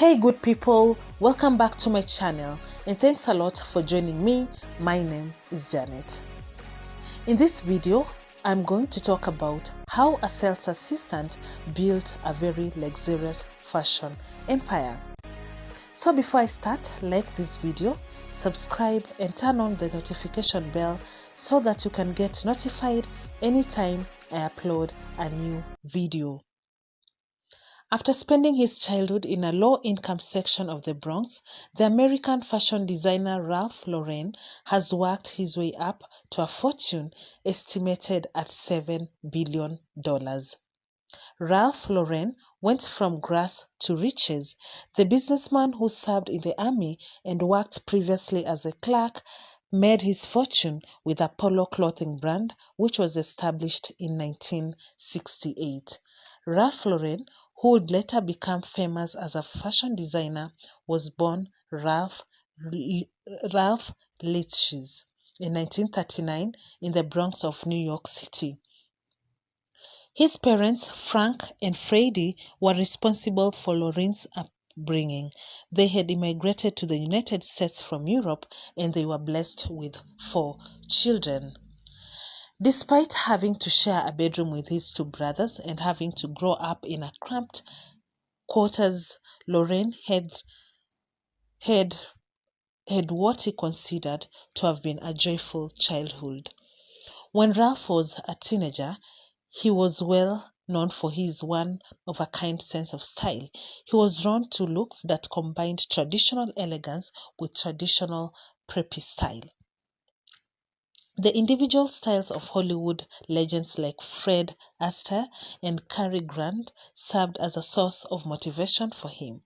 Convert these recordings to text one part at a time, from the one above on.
Hey good people, welcome back to my channel and thanks a lot for joining me. My name is Janet. In this video, I'm going to talk about how a sales assistant built a very luxurious fashion empire. So before I start, like this video, subscribe and turn on the notification bell so that you can get notified anytime I upload a new video. After spending his childhood in a low-income section of the Bronx, the American fashion designer Ralph Lauren has worked his way up to a fortune estimated at $7 billion. Ralph Lauren went from grass to riches. The businessman who served in the army and worked previously as a clerk made his fortune with Apollo clothing brand, which was established in 1968. Ralph Lauren, who would later become famous as a fashion designer, was born Ralph Lifshitz in 1939 in the Bronx of New York City. His parents, Frank and Freddie, were responsible for Lauren's upbringing. They had immigrated to the United States from Europe and they were blessed with 4 children. Despite having to share a bedroom with his 2 brothers and having to grow up in a cramped quarters, Lauren had what he considered to have been a joyful childhood. When Ralph was a teenager, he was well known for his one-of-a-kind sense of style. He was drawn to looks that combined traditional elegance with traditional preppy style. The individual styles of Hollywood legends like Fred Astaire and Cary Grant served as a source of motivation for him.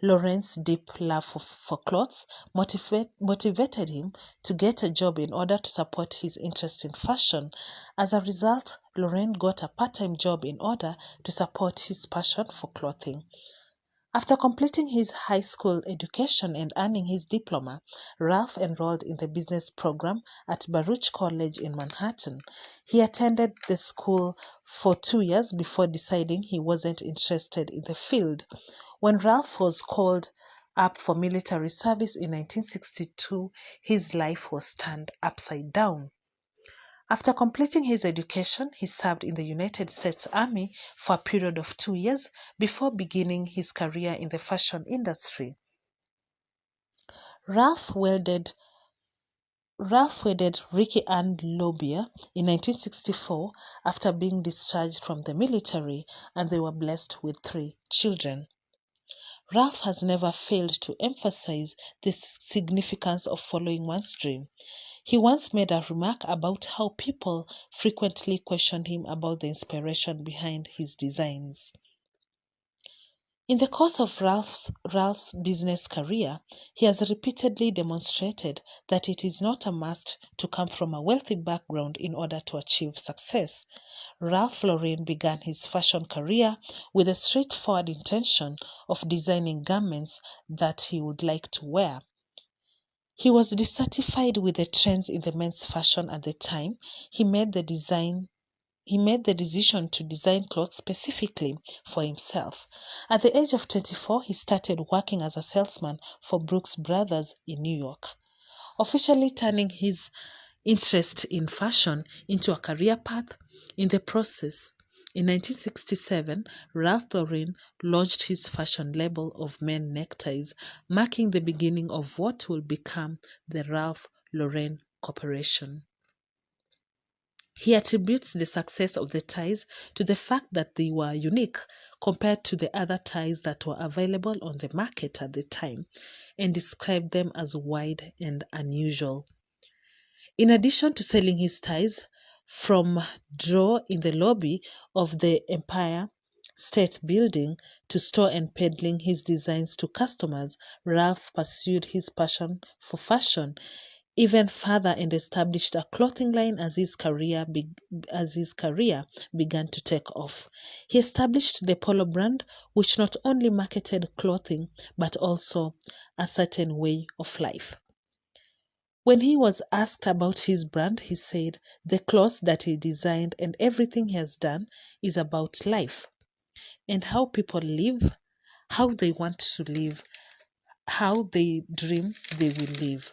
Lauren's deep love for clothes motivated him to get a job in order to support his interest in fashion. As a result, Lauren got a part-time job in order to support his passion for clothing. After completing his high school education and earning his diploma, Ralph enrolled in the business program at Baruch College in Manhattan. He attended the school for 2 years before deciding he wasn't interested in the field. When Ralph was called up for military service in 1962, his life was turned upside down. After completing his education, he served in the United States Army for a period of 2 years before beginning his career in the fashion industry. Ralph wedded Ricky Ann Lobier in 1964 after being discharged from the military, and they were blessed with 3 children. Ralph has never failed to emphasize the significance of following one's dream. He once made a remark about how people frequently questioned him about the inspiration behind his designs. In the course of Ralph's business career, he has repeatedly demonstrated that it is not a must to come from a wealthy background in order to achieve success. Ralph Lauren began his fashion career with a straightforward intention of designing garments that he would like to wear. He was dissatisfied with the trends in the men's fashion at the time. He made the decision to design clothes specifically for himself. At the age of 24, he started working as a salesman for Brooks Brothers in New York, officially turning his interest in fashion into a career path. In the process, in 1967, Ralph Lauren launched his fashion label of men neckties, marking the beginning of what will become the Ralph Lauren Corporation. He attributes the success of the ties to the fact that they were unique compared to the other ties that were available on the market at the time, and described them as wide and unusual. In addition to selling his ties from drawer in the lobby of the Empire State Building to store and peddling his designs to customers, Ralph pursued his passion for fashion even further and established a clothing line as his career began to take off. He established the Polo brand, which not only marketed clothing but also a certain way of life. When he was asked about his brand, he said the clothes that he designed and everything he has done is about life and how people live, how they want to live, how they dream they will live.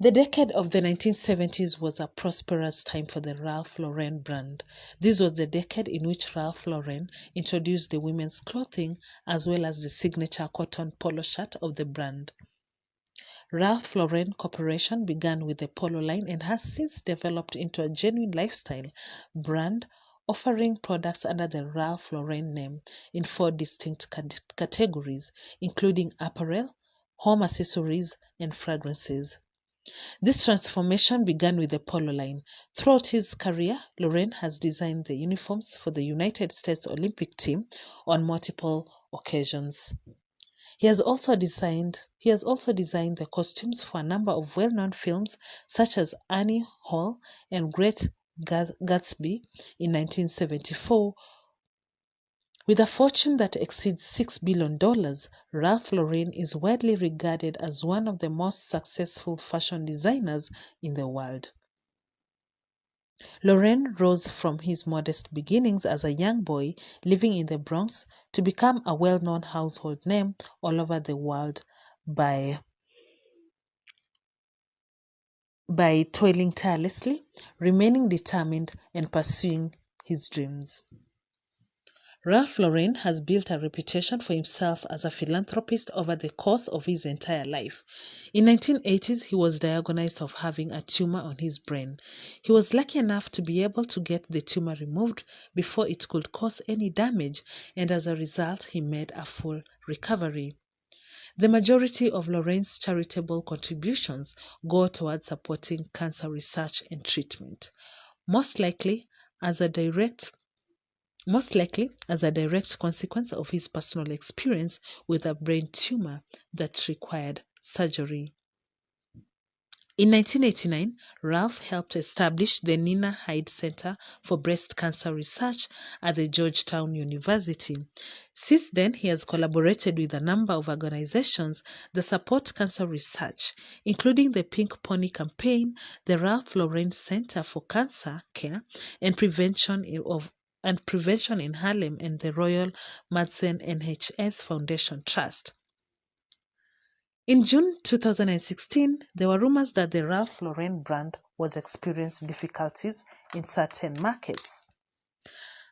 The decade of the 1970s was a prosperous time for the Ralph Lauren brand. This was the decade in which Ralph Lauren introduced the women's clothing as well as the signature cotton polo shirt of the brand. Ralph Lauren Corporation began with the polo line and has since developed into a genuine lifestyle brand offering products under the Ralph Lauren name in 4 distinct categories, including apparel, home accessories, and fragrances. This transformation began with the polo line. Throughout his career, Lauren has designed the uniforms for the United States Olympic team on multiple occasions. He has also designed the costumes for a number of well-known films such as Annie Hall and Great Gatsby in 1974. With a fortune that exceeds $6 billion, Ralph Lauren is widely regarded as one of the most successful fashion designers in the world. Lauren rose from his modest beginnings as a young boy living in the Bronx to become a well-known household name all over the world by toiling tirelessly, remaining determined, and pursuing his dreams. Ralph Lauren has built a reputation for himself as a philanthropist over the course of his entire life. In the 1980s, he was diagnosed of having a tumor on his brain. He was lucky enough to be able to get the tumor removed before it could cause any damage, and as a result, he made a full recovery. The majority of Lauren's charitable contributions go towards supporting cancer research and treatment, most likely as a direct consequence of his personal experience with a brain tumor that required surgery. In 1989, Ralph helped establish the Nina Hyde Center for Breast Cancer Research at the Georgetown University. Since then, he has collaborated with a number of organizations that support cancer research, including the Pink Pony Campaign, the Ralph Lauren Center for Cancer Care and Prevention in Harlem, and the Royal Marsden NHS Foundation Trust. In June 2016, there were rumors that the Ralph Lauren brand was experiencing difficulties in certain markets.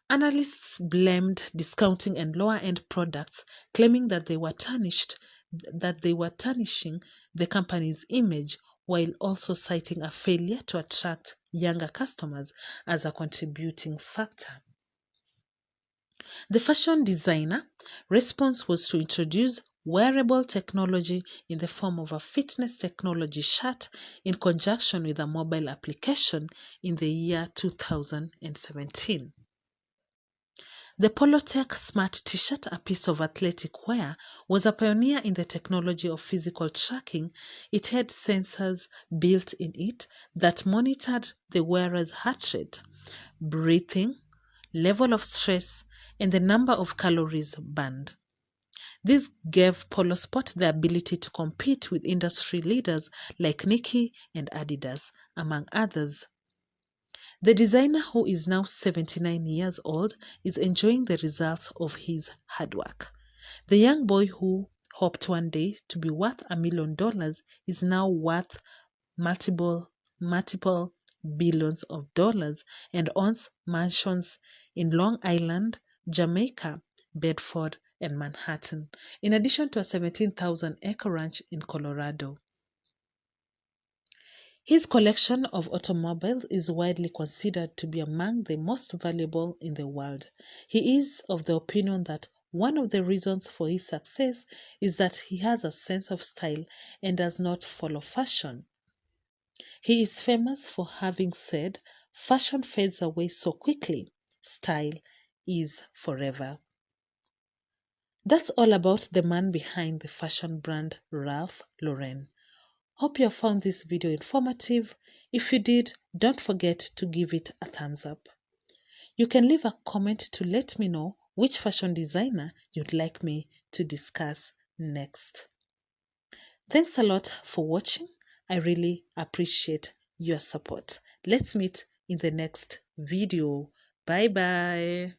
Analysts blamed discounting and lower-end products, claiming that they were tarnishing the company's image, while also citing a failure to attract younger customers as a contributing factor. The fashion designer response was to introduce wearable technology in the form of a fitness technology shirt in conjunction with a mobile application in the year 2017. The Polotech Smart T-shirt, a piece of athletic wear, was a pioneer in the technology of physical tracking. It had sensors built in it that monitored the wearer's heart rate, breathing, level of stress, and the number of calories burned. This gave Polo Sport the ability to compete with industry leaders like Nike and Adidas, among others. The designer, who is now 79 years old, is enjoying the results of his hard work. The young boy who hoped one day to be worth $1 million is now worth multiple billions of dollars and owns mansions in Long Island, Jamaica, Bedford, and Manhattan, in addition to a 17,000-acre ranch in Colorado. His collection of automobiles is widely considered to be among the most valuable in the world. He is of the opinion that one of the reasons for his success is that he has a sense of style and does not follow fashion. He is famous for having said, "Fashion fades away so quickly, style is forever." That's all about the man behind the fashion brand Ralph Lauren. Hope you have found this video informative. If you did, don't forget to give it a thumbs up. You can leave a comment to let me know which fashion designer you'd like me to discuss next. Thanks a lot for watching. I really appreciate your support. Let's meet in the next video. Bye bye.